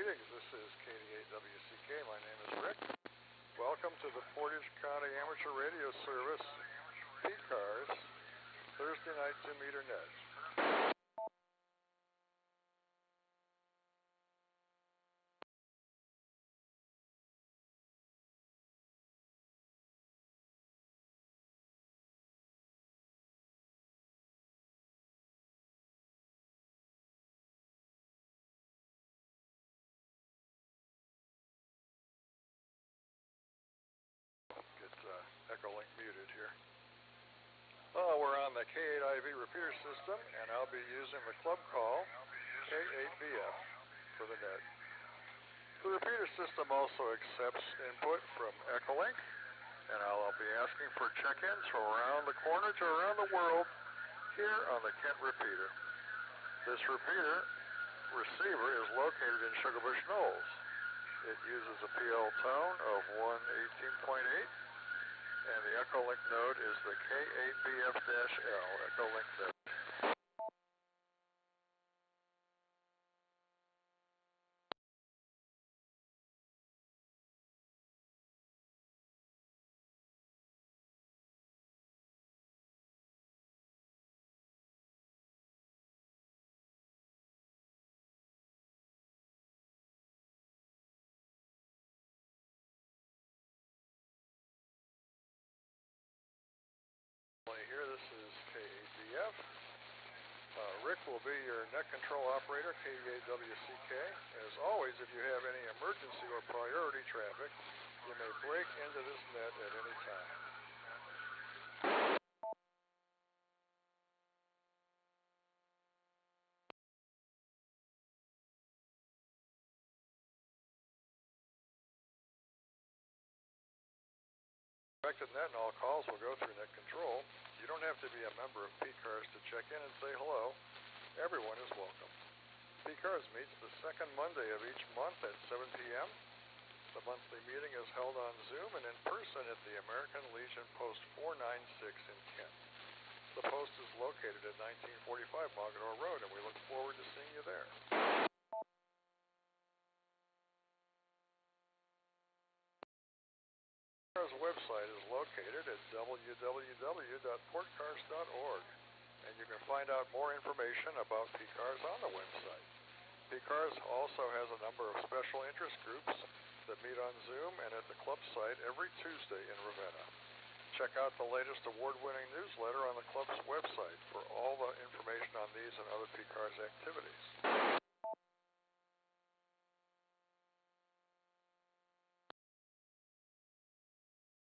Greetings, this is K8WCK. My name is Rick. Welcome to the Portage County Amateur Radio Service, PCARS, Thursday night 2-meter net. Echolink muted here. We're on the K8IV repeater system, and I'll be using the club call K8BF for the net. The repeater system also accepts input from Echolink, and I'll be asking for check-ins from around the corner to around the world here on the Kent repeater. This repeater receiver is located in Sugarbush Knolls. It uses a PL tone of 118.8. And the Echolink node is the K8BF-L Echolink node. Here, this is K8BF. Rick will be your net control operator, K8WCK. As always, if you have any emergency or priority traffic, you may break into this net at any time. Affected net and all calls will go through net control. You don't have to be a member of PCARS to check in and say hello. Everyone is welcome. PCARS meets the second Monday of each month at 7 p.m. The monthly meeting is held on Zoom and in person at the American Legion Post 496 in Kent. The post is located at 1945 Mogador Road, and we look forward to seeing you there. PCARS website is located at www.portcars.org, and you can find out more information about PCARS on the website. PCARS also has a number of special interest groups that meet on Zoom and at the club site every Tuesday in Ravenna. Check out the latest award-winning newsletter on the club's website for all the information on these and other PCARS activities.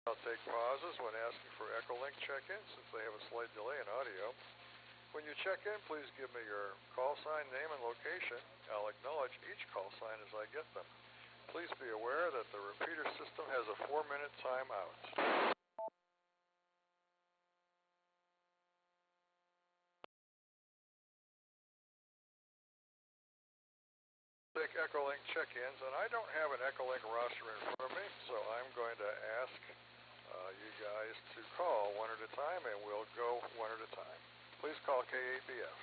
I'll take pauses when asking for Echolink check-in since they have a slight delay in audio. When you check in, please give me your call sign, name, and location. I'll acknowledge each call sign as I get them. Please be aware that the repeater system has a 4-minute timeout. Take Echolink check-ins, and I don't have an Echolink roster in front of me, so I'm going to ask you guys to call one at a time, and we'll go one at a time. Please call K8BF.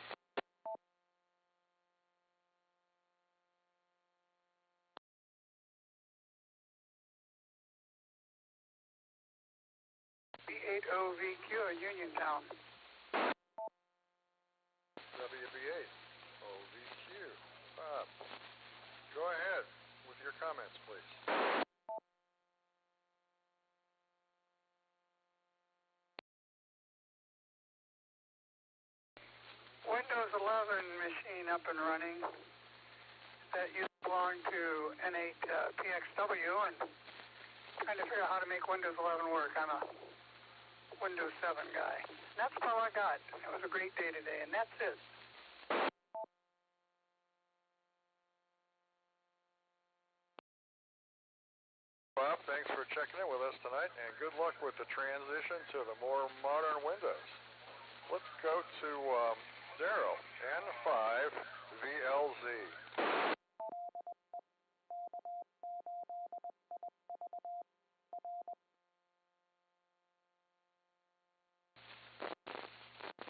B8OVQ in Uniontown. W8 OVQ. Bob, go ahead with your comments, please. Windows 11 machine up and running that used to belong to N8PXW, and trying to figure out how to make Windows 11 work. I'm a Windows 7 guy. And that's all I got. It was a great day today, and that's it. Bob, thanks for checking in with us tonight, and good luck with the transition to the more modern Windows. Let's go to Daryl, N5VLZ.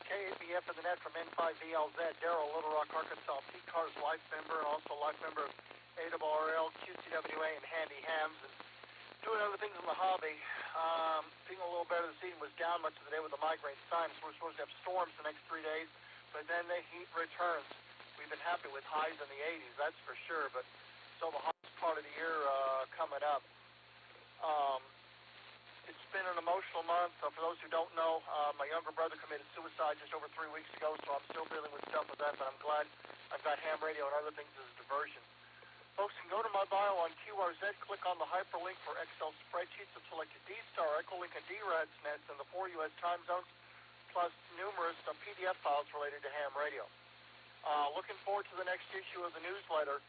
K8BF for the net from N5VLZ, Daryl, Little Rock, Arkansas, PCARS life member, and also life member of ARRL, QCWA, and Handy Hams, and doing other things in the hobby. Feeling a little better this evening. Was down much of the day with the migraine sinus. We're supposed to have storms the next 3 days, but then the heat returns. We've been happy with highs in the 80s, that's for sure, but so the hottest part of the year coming up. It's been an emotional month. For those who don't know, my younger brother committed suicide just over 3 weeks ago, so I'm still dealing with stuff with that, but I'm glad I've got ham radio and other things as a diversion. Folks can go to my bio on QRZ, click on the hyperlink for Excel spreadsheets, and select D-Star, Echolink, and DRADS nets in the 4 U.S. time zones, plus numerous PDF files related to ham radio. Looking forward to the next issue of the newsletter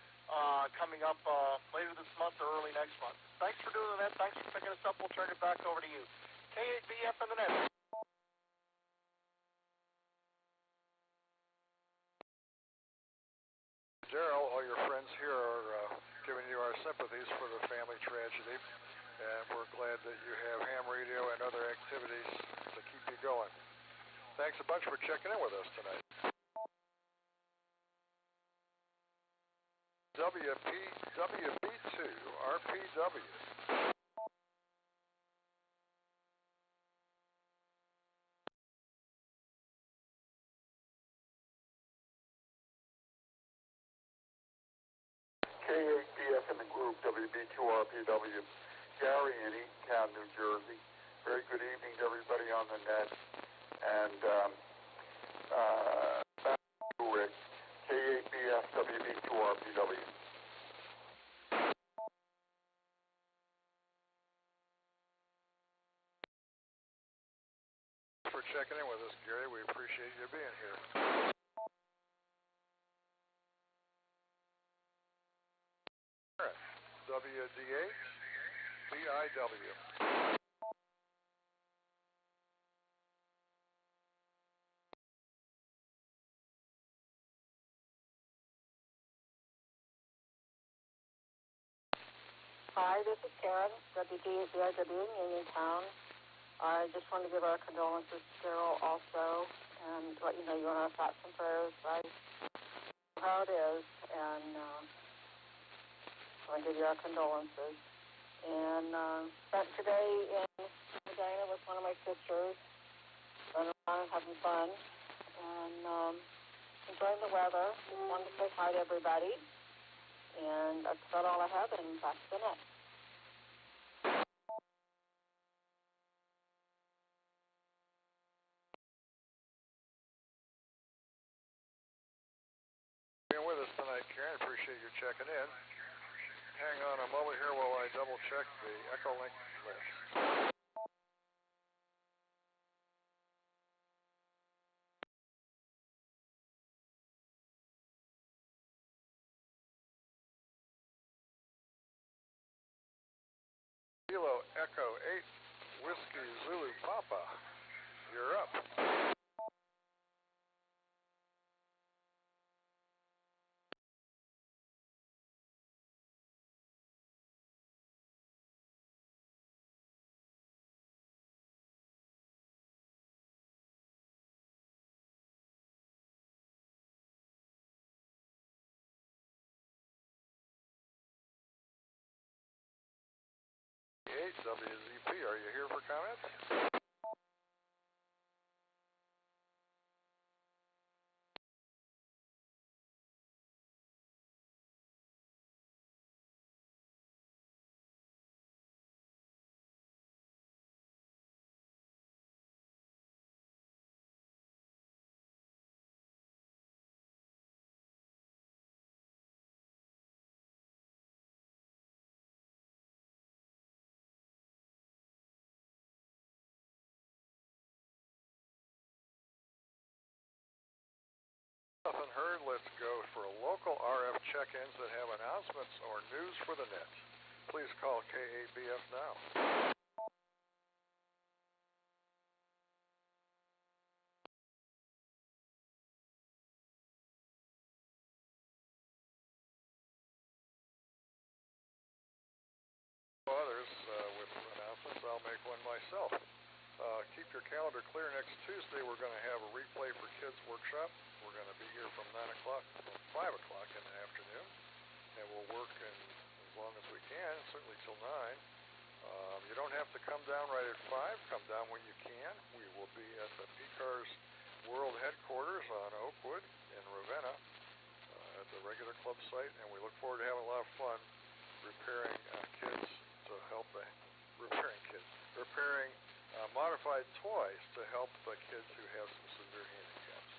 coming up later this month or early next month. Thanks for doing that. Thanks for picking us up. We'll turn it back over to you. K8BF in the net. Daryl, all your friends here are giving you our sympathies for the family tragedy, and we're glad that you have ham radio and other activities to keep you going. Thanks a bunch for checking in with us tonight. WB2 RPW. K8BF in the group, WB2RPW, Gary in Eatontown, New Jersey. Very good evening to everybody on the net. And back to Rick, K8BF, WB2RPW. Thanks for checking in with us, Gary. We appreciate you being here. WDH BIW. Hi, this is Karen, WD8BIW in Uniontown. I just want to give our condolences to Daryl also and let you know you're on our thoughts and prayers. I know how it is, and I want to give you our condolences. And spent today in Medina with one of my sisters, running around and having fun, and enjoying the weather. Just wanted to say hi to everybody. And that's about all I have, and back to the net. Being with us tonight, Karen. Appreciate you checking in. Hang on a moment here while I double check the Echolink list. Kilo Echo 8 Whiskey Zulu Papa, you're up. WZP, are you here for comments? Nothing heard. Let's go for local RF check-ins that have announcements or news for the net. Please call K8BF now. Others with announcements, I'll make one myself. Keep your calendar clear. Next Tuesday, we're going to have a replay for Kids Workshop. We're going to be here from 9 o'clock till 5 o'clock in the afternoon. and we'll work as long as we can, certainly till 9. You don't have to come down right at 5. Come down when you can. We will be at the PCARS World Headquarters on Oakwood in Ravenna at the regular club site, and we look forward to having a lot of fun repairing kids to help repairing modified toys to help the kids who have some severe handicaps.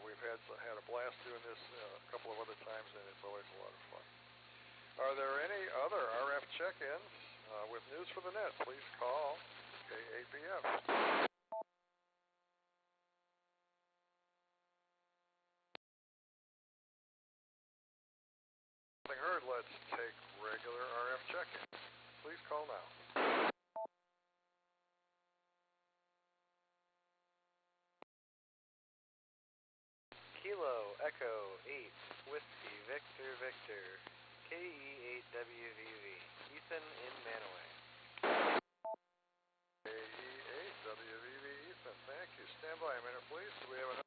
We've had a blast doing this a couple of other times, and it's always a lot of fun. Are there any other RF check-ins with news for the net? Please call K8BF. Nothing heard. Let's take regular RF check-ins. Please call now. Kilo Echo 8 Whiskey Victor Victor K8WVV Ethan in Manaway. K8WVV Ethan, thank you. Stand by a minute, please. Do we have another?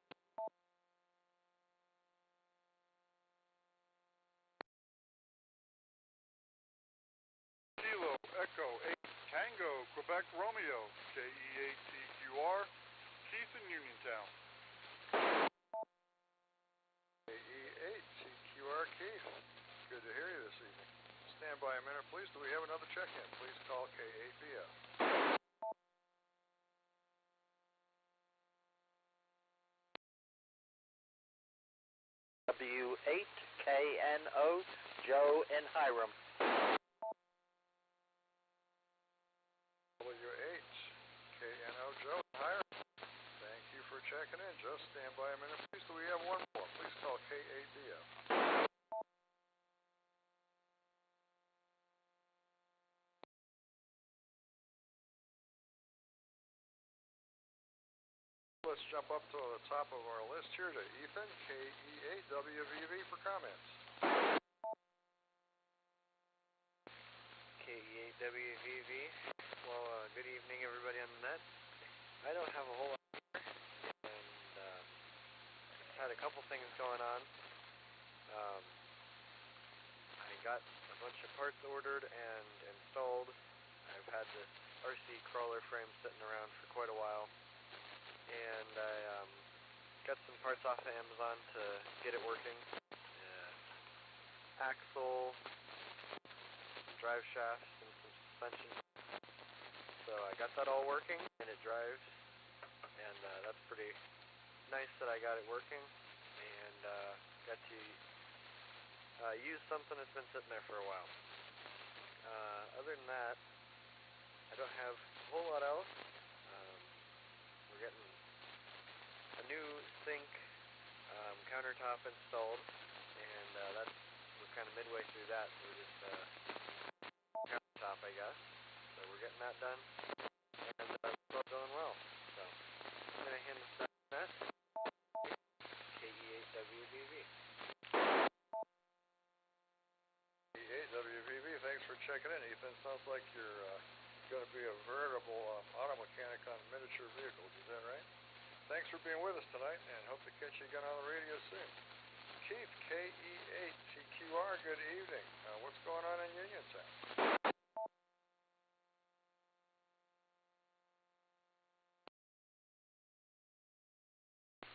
Kilo Echo 8 Tango Quebec Romeo KE8TQR Keith in Uniontown. KE8TQR Keith. Good to hear you this evening. Stand by a minute, please. Do we have another check-in? Please call K8BF. W8KNO Joe in Hiram. W8KNO Joe in Hiram. Thank you for checking in. Just stand by a minute, please. Do we have one more? Please call K8BF. Let's jump up to the top of our list here to Ethan, KE8WVV for comments. K8WVV. Well, good evening, everybody on the net. I don't have a whole lot here, and had a couple things going on. I got a bunch of parts ordered and installed. I've had this RC crawler frame sitting around for quite a while. And I got some parts off of Amazon to get it working. Axle, drive shafts, and some suspension. So I got that all working, and it drives. And that's pretty nice that I got it working. And got to use something that's been sitting there for a while. Other than that, I don't have a whole lot else. We're getting a new sink countertop installed, and we're kind of midway through that. So we're just countertop, I guess. So we're getting that done, and it's all going well. So I'm going to hand this back to Matt. K8WVV. K8WVV, thanks for checking in, Ethan. Sounds like you're going to be a veritable auto mechanic on miniature vehicles, is that right? Thanks for being with us tonight, and hope to catch you again on the radio soon. Keith, KE8TQR, good evening. What's going on in Uniontown?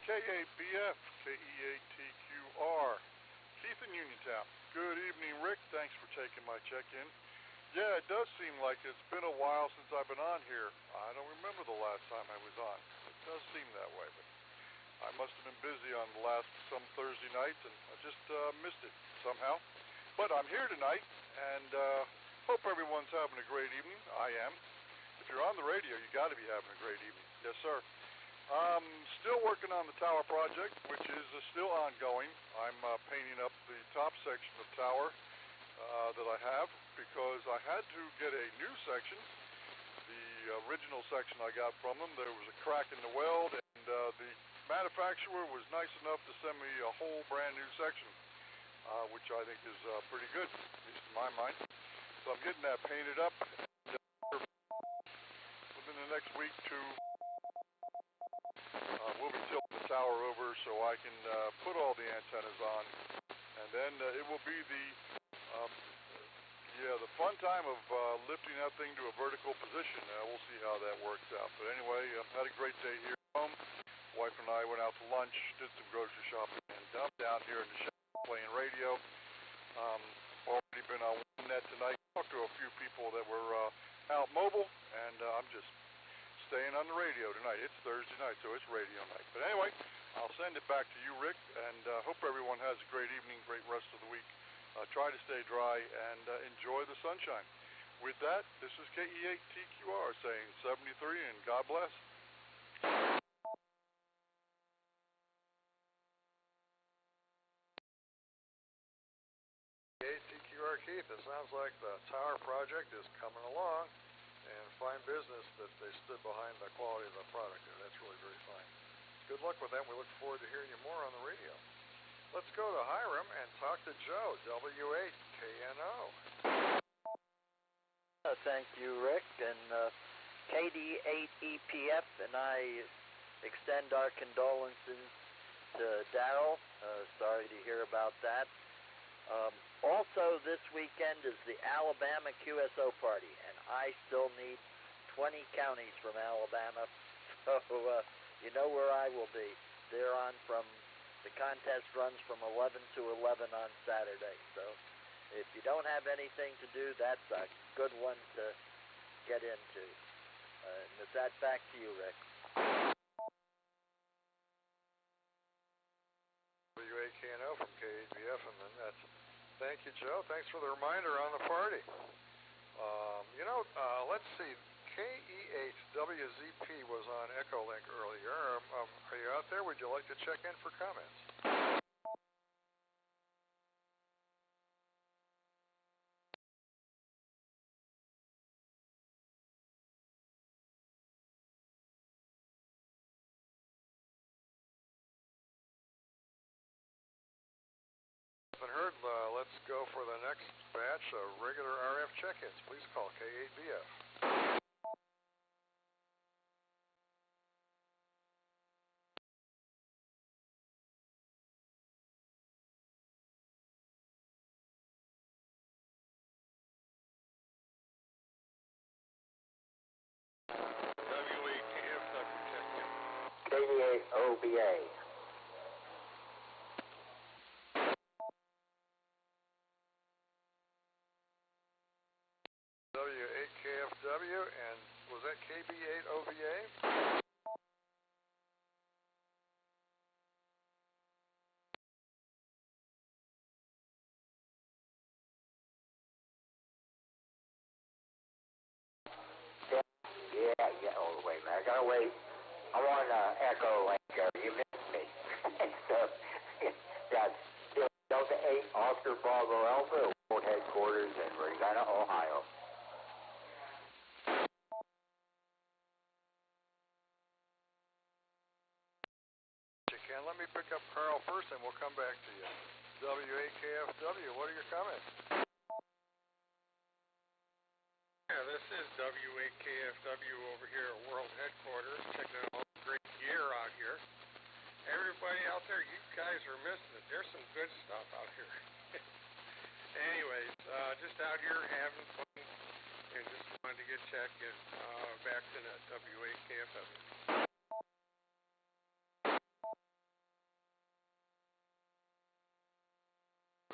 K8BF, KE8TQR, Keith in Uniontown. Good evening, Rick. Thanks for taking my check-in. Yeah, it does seem like it's been a while since I've been on here. I don't remember the last time I was on. It does seem that way, but I must have been busy on some Thursday nights, and I just missed it somehow. But I'm here tonight, and hope everyone's having a great evening. I am. If you're on the radio, you got to be having a great evening. Yes, sir. Still working on the tower project, which is still ongoing. I'm painting up the top section of tower that I have, because I had to get a new section. The original section I got from them, there was a crack in the weld, and the manufacturer was nice enough to send me a whole brand new section, which I think is pretty good, at least in my mind. So I'm getting that painted up, and within the next week, we'll be tilting the tower over so I can put all the antennas on, and then it will be the Yeah, the fun time of lifting that thing to a vertical position. We'll see how that works out. But anyway, had a great day here at home. Wife and I went out to lunch, did some grocery shopping, and I'm down here in the shop playing radio. Already been on one net tonight. Talked to a few people that were out mobile, and I'm just staying on the radio tonight. It's Thursday night, so it's radio night. But anyway, I'll send it back to you, Rick, and hope everyone has a great evening, great rest of the week. Try to stay dry and enjoy the sunshine. With that, this is KE8TQR saying 73 and God bless. KE8TQR Keith, it sounds like the tower project is coming along, and fine business that they stood behind the quality of the product there. That's really very fine. Good luck with that. We look forward to hearing you more on the radio. Let's go to Hiram and talk to Joe, W8KNO. Thank you, Rick, and KD8EPF, and I extend our condolences to Darrell. Sorry to hear about that. Also, this weekend is the Alabama QSO party, and I still need 20 counties from Alabama, so you know where I will be. They're on from... The contest runs from 11 to 11 on Saturday, so if you don't have anything to do, that's a good one to get into. And with that, back to you, Rick. W8KNO from K8BF and the net. Thank you, Joe. Thanks for the reminder on the party. Let's see. KE8WZP was on Echolink earlier. Are you out there? Would you like to check in for comments? Haven't heard. Let's go for the next batch of regular RF check-ins. Please call K8BF. KD8OBA. W8KFW, and was that KB8OVA? Yeah. Oh, wait a minute. I gotta wait. I'm on Echolink. You missed me. So, that's Delta 8 Oscar Bravo Alpha, World Headquarters in Regina, Ohio. Let me pick up Carl first, and we'll come back to you. W8KFW, what are your comments? Yeah, this is W8KFW over here at World Headquarters, checking out all the great gear out here. Everybody out there, you guys are missing it. There's some good stuff out here. Anyways, just out here having fun, and just wanted to get checked in. Back to that W8KFW.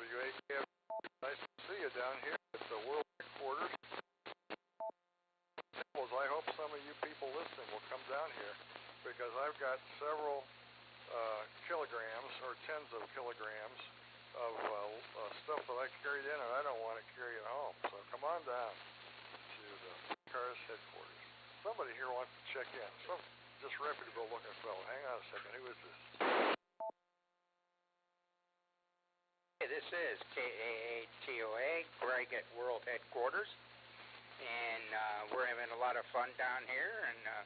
W8KFW, nice to see you down here at the World Headquarters. I hope some of you people listening will come down here, because I've got several kilograms or tens of kilograms of stuff that I carried in, and I don't want to carry it home. So come on down to the PCARS headquarters. Somebody here wants to check in. Some disreputable looking fellow. Hang on a second. Who is this? Hey, this is K8TOA, Greg at World Headquarters. And we're having a lot of fun down here, and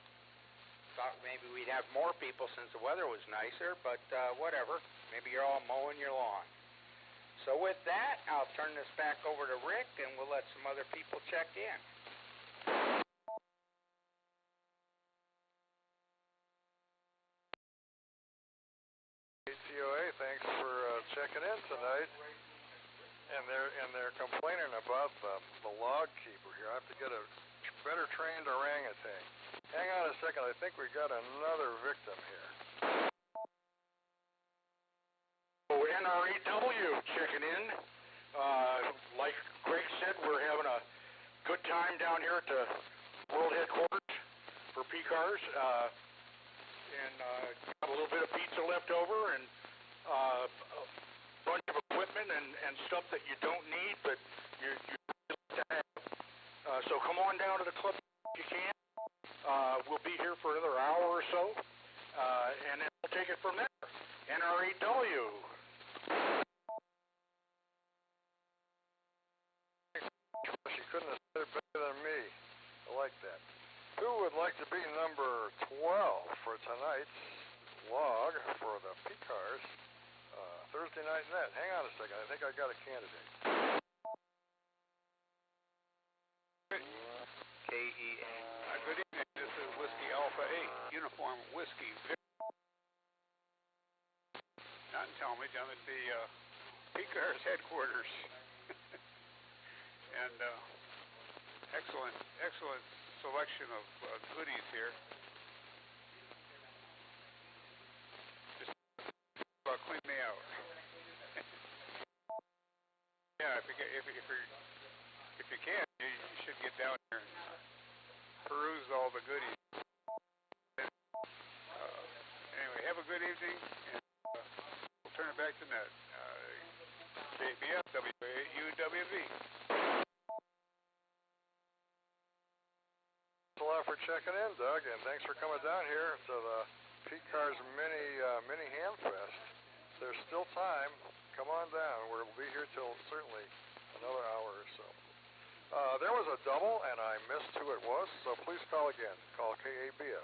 thought maybe we'd have more people since the weather was nicer, but whatever. Maybe you're all mowing your lawn. So with that, I'll turn this back over to Rick, and we'll let some other people check in. KTOA, thanks for checking in tonight. and they're complaining about the log keeper here. I have to get a better trained orangutan. Hang on a second. I think we got another victim here. NREW checking in. Like Greg said, we're having a good time down here at the world headquarters for PCARS. And have a little bit of pizza left over and a bunch of equipment and stuff that you don't need, but you like to have. So come on down to the club if you can. We'll be here for another hour or so, and then we'll take it from there. NREW. She couldn't have said it better than me. I like that. Who would like to be number 12 for tonight's log for the PCARS Thursday Night Net? Hang on a second. I think I got a candidate. KEA. Good evening. This is Whiskey Alpha 8, Uniform Whiskey. Not tell me down at the PCARS headquarters. And excellent selection of goodies here. Just about clean me out. Yeah, if you can, you should get down here and peruse all the goodies. Anyway, have a good evening, and we'll turn it back to Ned. K8BF UWV. Thanks a lot for checking in, Doug, and thanks for coming down here to the PCARS mini Ham Fest. There's still time. Come on down. We'll be here till certainly another hour or so. There was a double, and I missed who it was, so please call again. Call K8BF.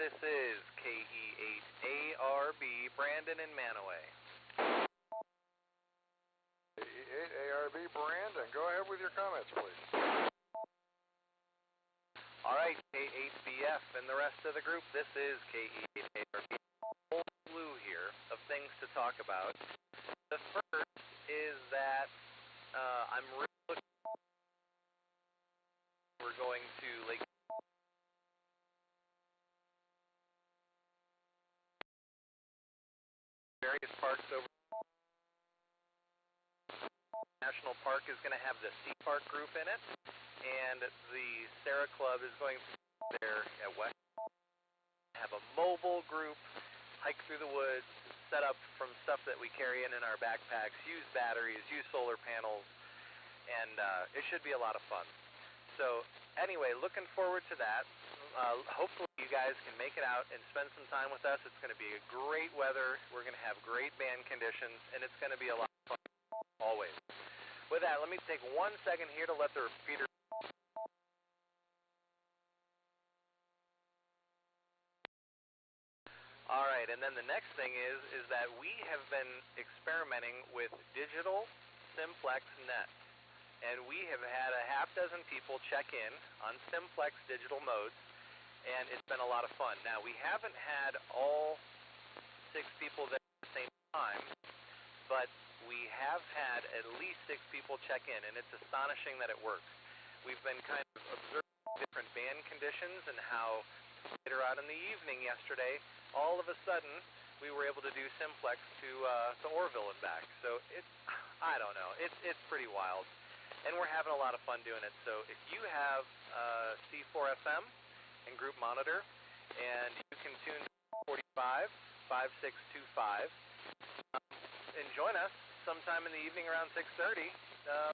This is KE8ARB, Brandon in Manaway. KE8ARB, Brandon. Go ahead with your comments, please. All right, K8BF and the rest of the group, this is KE8ARB. Whole slew here of things to talk about. The first is that I'm really looking forward. We're going to Lake various parks over. National Park is going to have the Sea Park group in it, and the Sarah Club is going to be there at West. Have a mobile group, hike through the woods, set up from stuff that we carry in our backpacks, use batteries, use solar panels, and it should be a lot of fun. So anyway, looking forward to that. Hopefully you guys can make it out and spend some time with us. It's going to be great weather. We're going to have great band conditions, and it's going to be a lot of fun always. With that, let me take 1 second here to let the repeater. All right, and then the next thing is that we have been experimenting with digital simplex nets, and we have had a half dozen people check in on simplex digital modes, and it's been a lot of fun. Now, we haven't had all 6 people there at the same time, but we have had at least 6 people check in, and it's astonishing that it works. We've been kind of observing different band conditions and how later on in the evening yesterday, all of a sudden, we were able to do simplex to Orville and back. So I don't know, it's pretty wild, and we're having a lot of fun doing it. So if you have C4FM and group monitor, and you can tune 45 5625, and join us sometime in the evening around 6:30.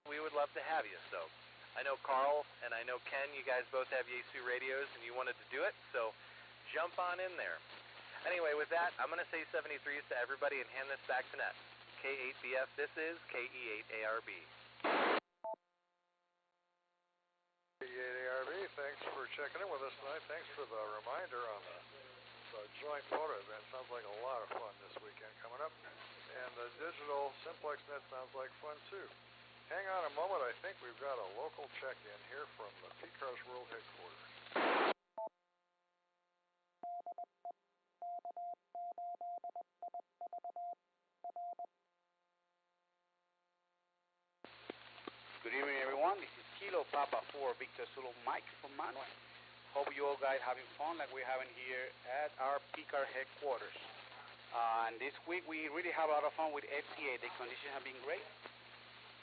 We would love to have you. So I know Carl and I know Ken, you guys both have Yaesu radios and you wanted to do it, so jump on in there. Anyway, with that, I'm going to say 73s to everybody and hand this back to Net. K8BF, this is KE8ARB. K8ARB, thanks for checking in with us tonight. Thanks for the reminder on the joint photo event. Sounds like a lot of fun this weekend coming up. And the digital simplex net sounds like fun too. Hang on a moment. I think we've got a local check-in here from the PCARS World Headquarters. Papa 4 Victor Zulu Mike from Manuel. Hope you all guys having fun like we're having here at our PCARS headquarters. And this week we really have a lot of fun with FCA. The conditions have been great.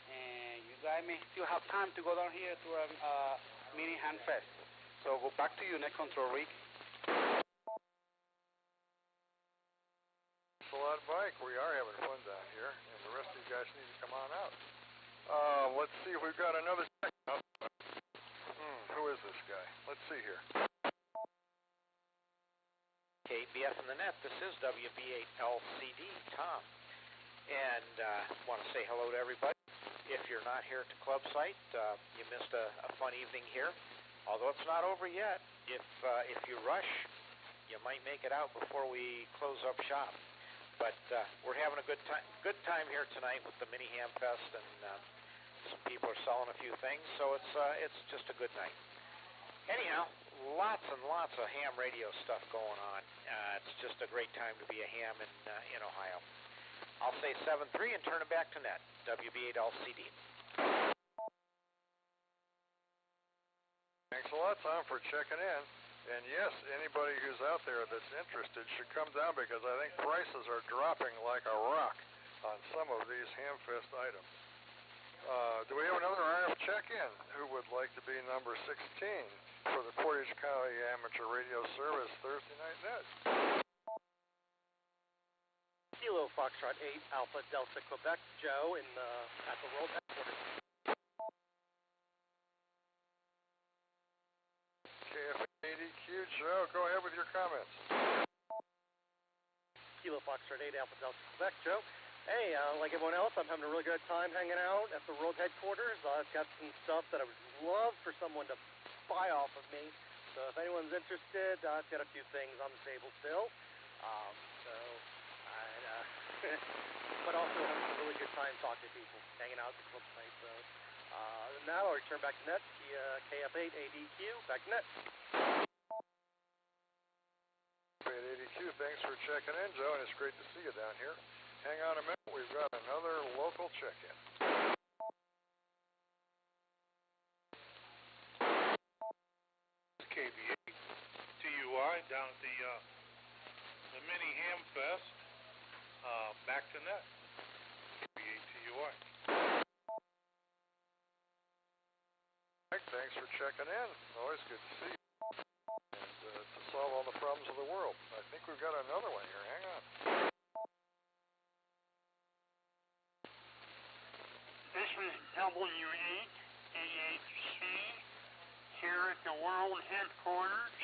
And you guys may still have time to go down here to our mini hand fest. So go back to you, Net Control Rick. Thanks a lot, Mike. We are having fun down here, and the rest of you guys need to come on out. Let's see if we've got another check out. Who is this guy? Let's see here. K8BF in the net. This is WB8LCD, Tom. And want to say hello to everybody. If you're not here at the club site, you missed a fun evening here. Although it's not over yet. If you rush, you might make it out before we close up shop. But we're having a good time here tonight with the mini ham fest, and some people are selling a few things, so it's just a good night. Anyhow, lots and lots of ham radio stuff going on. It's just a great time to be a ham in Ohio. I'll say 7-3 and turn it back to net. WB8LCD. Thanks a lot, Tom, for checking in. And yes, anybody who's out there that's interested should come down, because I think prices are dropping like a rock on some of these Hamfest items. Do we have another RF check-in? Who would like to be number 16 for the Portage County Amateur Radio Service Thursday Night Net? Kilo Foxtrot 8 Alpha Delta Quebec, Joe at the World Headquarters. KF80Q, Joe, go ahead with your comments. Kilo Foxtrot 8 Alpha Delta Quebec, Joe. Hey, like everyone else, I'm having a really good time hanging out at the World Headquarters. I've got some stuff that I would love for someone to buy off of me. So if anyone's interested, I've got a few things on the table still. But also having a really good time talking to people, hanging out at the club site. So now I'll return back to net via KF8ADQ, back to net. KF8ADQ, thanks for checking in, Joe, and it's great to see you down here. Hang on a minute, we've got another local check-in. KV8 TUI down at the mini ham fest. Back to net. KV8 TUI. Mike, thanks for checking in. Always good to see you. And to solve all the problems of the world. I think we've got another one here. Hang on. This is W8AHC here at the World Headquarters,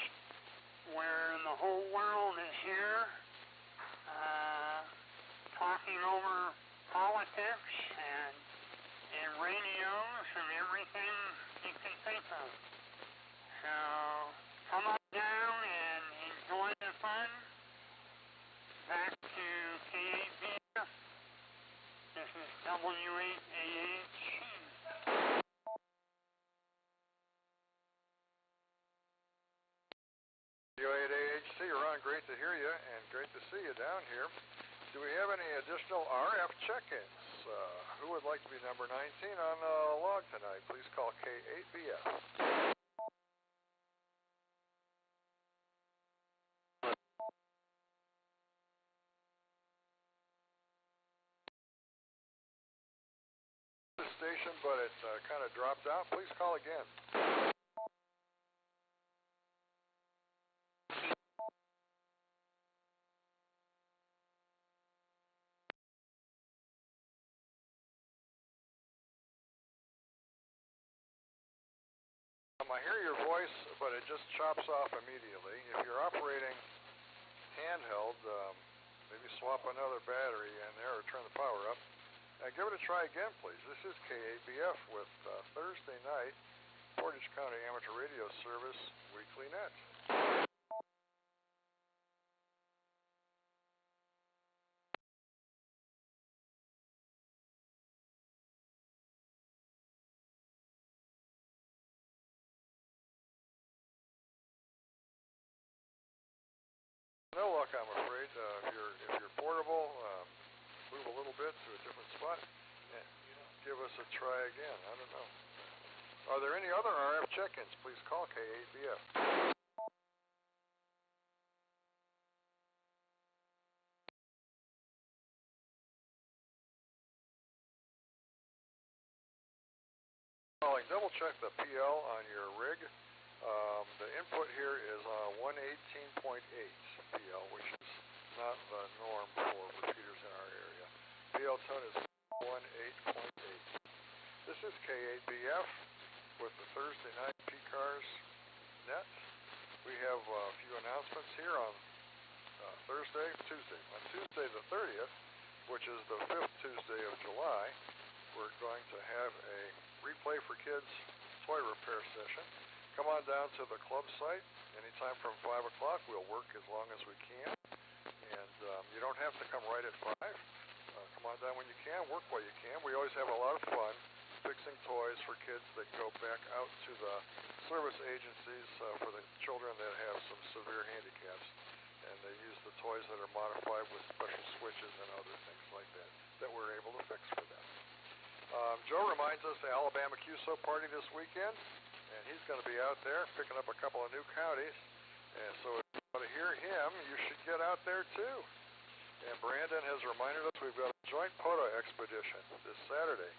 where the whole world is here talking over politics and radios and everything you can think of. So come on down and enjoy the fun. Back to K8BF. This is W8AHC. W8AHC, Ron, great to hear you, and great to see you down here. Do we have any additional RF check-ins? Who would like to be number 19 on the log tonight? Please call K8BF. Station, but it kind of dropped out. Please call again. I hear your voice, but it just chops off immediately. If you're operating handheld, maybe swap another battery in there or turn the power up. Give it a try again, please. This is K8BF with Thursday night Portage County Amateur Radio Service Weekly Net. No luck, I'm afraid. If you're portable, move a little bit to a different spot and give us a try again. I don't know. Are there any other RF check-ins? Please call K8BF. Double check the PL on your rig. The input here is 118.8 PL, which is not the norm for repeaters in our area. PL tone is 18.8. This is K8BF with the Thursday night PCARS net. We have a few announcements here on Tuesday. On Tuesday the 30th, which is the 5th Tuesday of July, we're going to have a replay for kids toy repair session. Come on down to the club site anytime from 5 o'clock. We'll work as long as we can, and you don't have to come right at 5. Come on down when you can, work while you can. We always have a lot of fun fixing toys for kids that go back out to the service agencies for the children that have some severe handicaps, and they use the toys that are modified with special switches and other things like that we're able to fix for them. Joe reminds us the Alabama QSO party this weekend, and he's going to be out there picking up a couple of new counties. And so if you want to hear him, you should get out there too. And Brandon has reminded us we've got a joint POTA expedition this Saturday.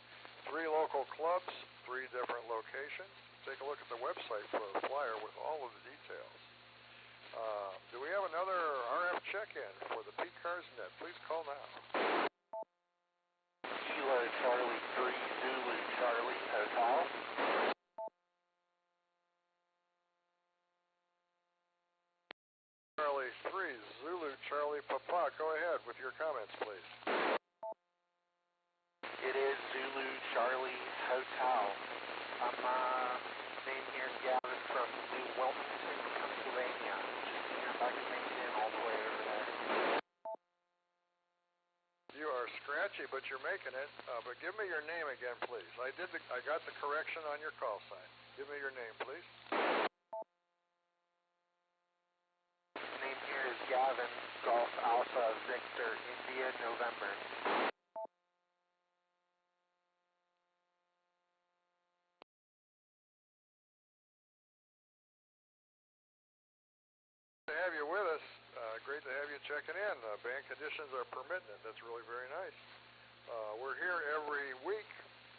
3 local clubs, 3 different locations. Take a look at the website for a flyer with all of the details. Do we have another RF check-in for the PCARS net? Please call now. Kilo Charlie 3 Zulu Charlie Hotel. Charlie 3 Zulu Charlie Papa. Go ahead with your comments, please. It is Zulu Charlie Hotel. I'm name here is Gavin from New Wilmington, Pennsylvania. Just back in LinkedIn all the way over there. You are scratchy, but you're making it. But give me your name again, please. I got the correction on your call sign. Give me your name, please. Name here is Gavin, Golf Alpha Victor India November. To have you with us. Great to have you checking in. Band conditions are permitting it. That's really very nice. We're here every week.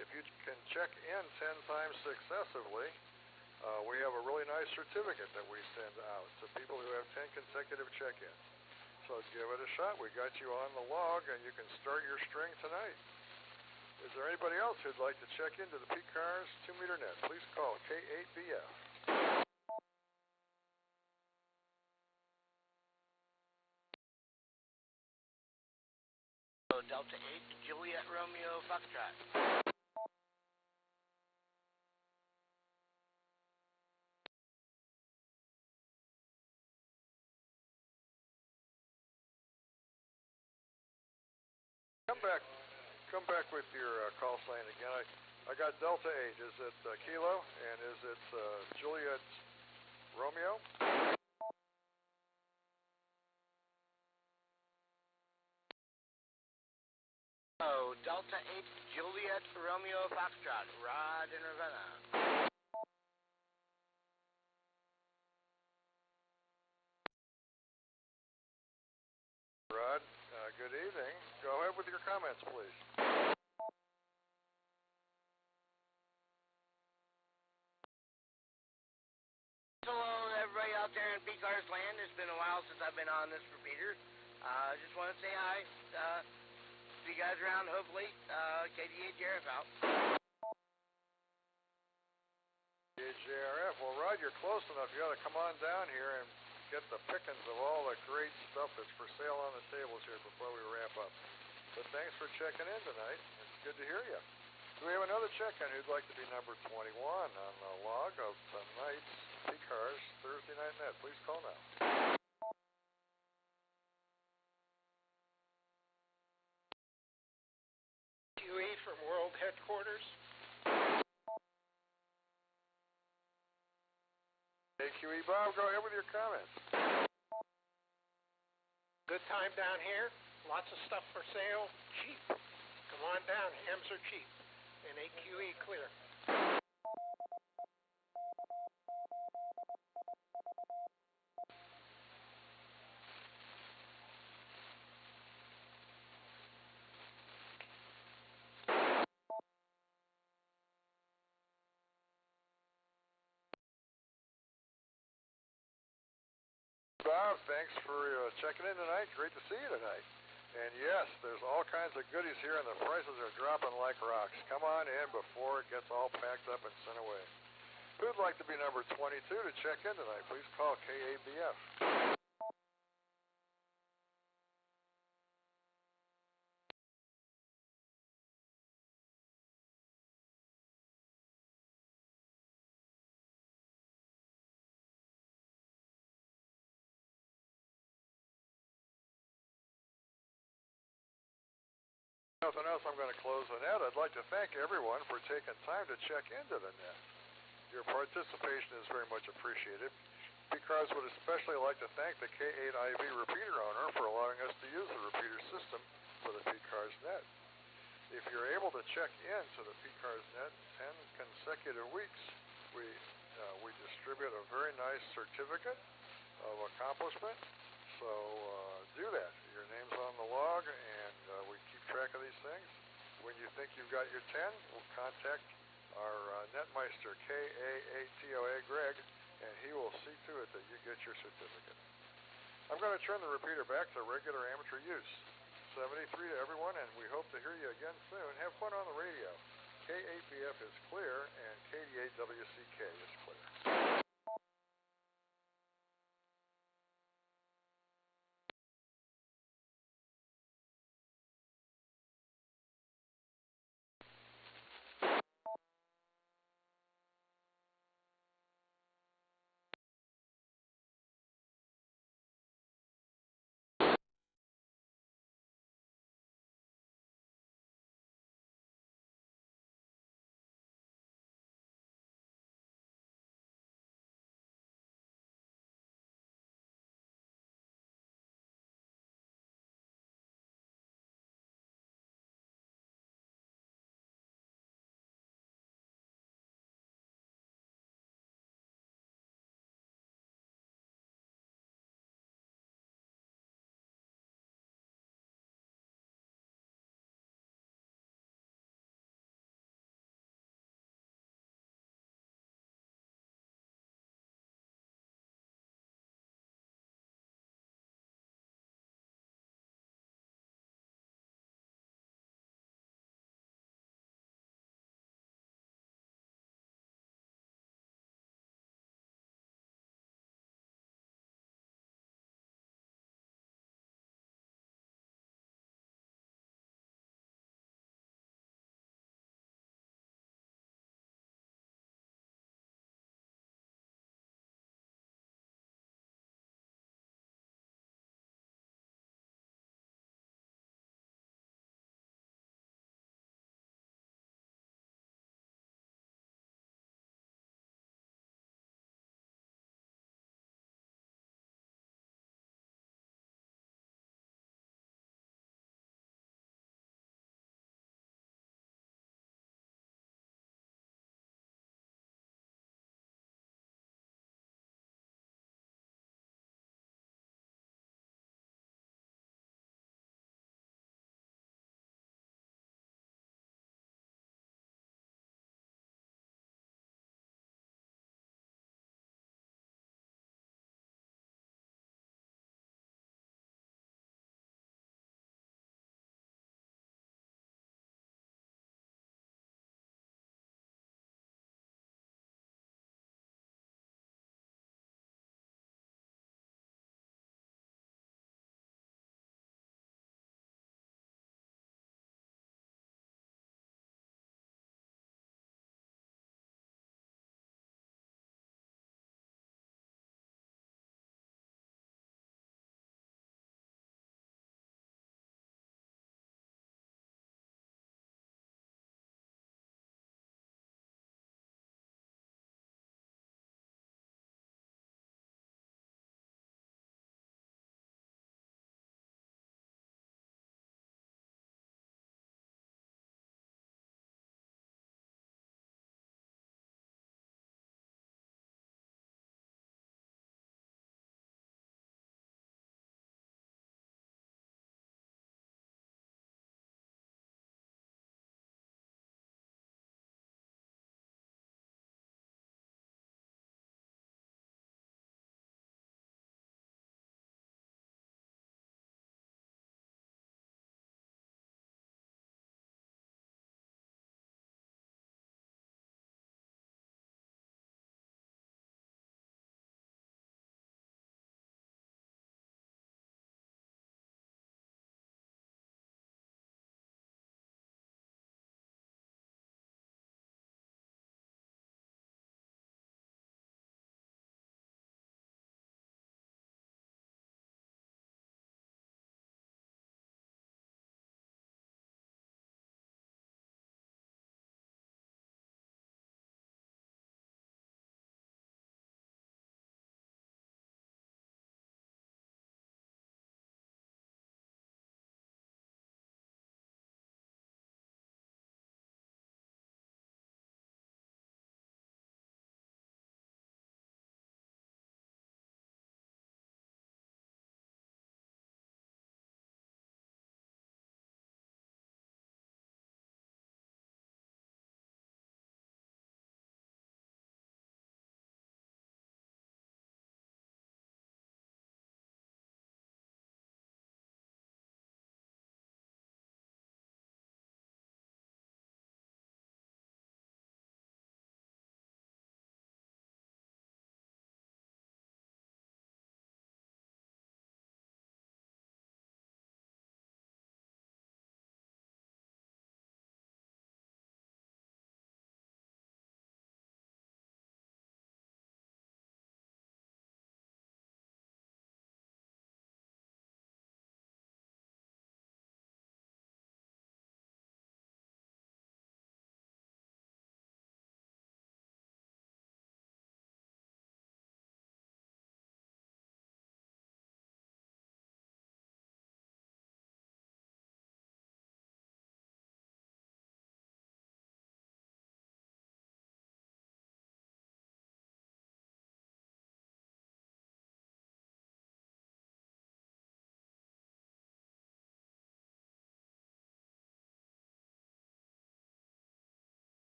If you can check in 10 times successively, we have a really nice certificate that we send out to people who have 10 consecutive check-ins. So give it a shot. We got you on the log, and you can start your string tonight. Is there anybody else who'd like to check into the PCARS 2-meter net? Please call K8BF. Delta 8, Juliet Romeo Foxtrot. Come back with your call sign again. I got Delta 8. Is it Kilo? And is it Juliet Romeo? Oh, Delta 8, Juliet Romeo Foxtrot, Rod in Ravenna. Rod, good evening. Go ahead with your comments, please. Hello, everybody out there in PCARS land. It's been a while since I've been on this repeater. Just want to say hi. See you guys around, hopefully. K8BF out. KJRF. Well, Rod, you're close enough. You ought to come on down here and get the pickings of all the great stuff that's for sale on the tables here before we wrap up. But thanks for checking in tonight. It's good to hear you. Do we have another check-in who'd like to be number 21 on the log of tonight's PCARS Thursday night net? Please call now. QE from World Headquarters. AQE Bob, go ahead with your comments. Good time down here. Lots of stuff for sale. Cheap. Come on down. Hams are cheap. And AQE clear. Tom, thanks for checking in tonight. Great to see you tonight. And yes, there's all kinds of goodies here, and the prices are dropping like rocks. Come on in before it gets all packed up and sent away. Who'd like to be number 22 to check in tonight? Please call K8BF. Nothing else, I'm going to close the net. I'd like to thank everyone for taking time to check into the net. Your participation is very much appreciated. PCARS would especially like to thank the K8IV repeater owner for allowing us to use the repeater system for the PCARS net. If you're able to check into the PCARS net 10 consecutive weeks, we distribute a very nice certificate of accomplishment. So do that. Your name's on the log, and we keep track of these things. When you think you've got your 10, we'll contact our netmeister, K-A-8-T-O-A, Greg, and he will see to it that you get your certificate. I'm going to turn the repeater back to regular amateur use. 73 to everyone, and we hope to hear you again soon. Have fun on the radio. K8BF is clear, and KD8WCK is clear.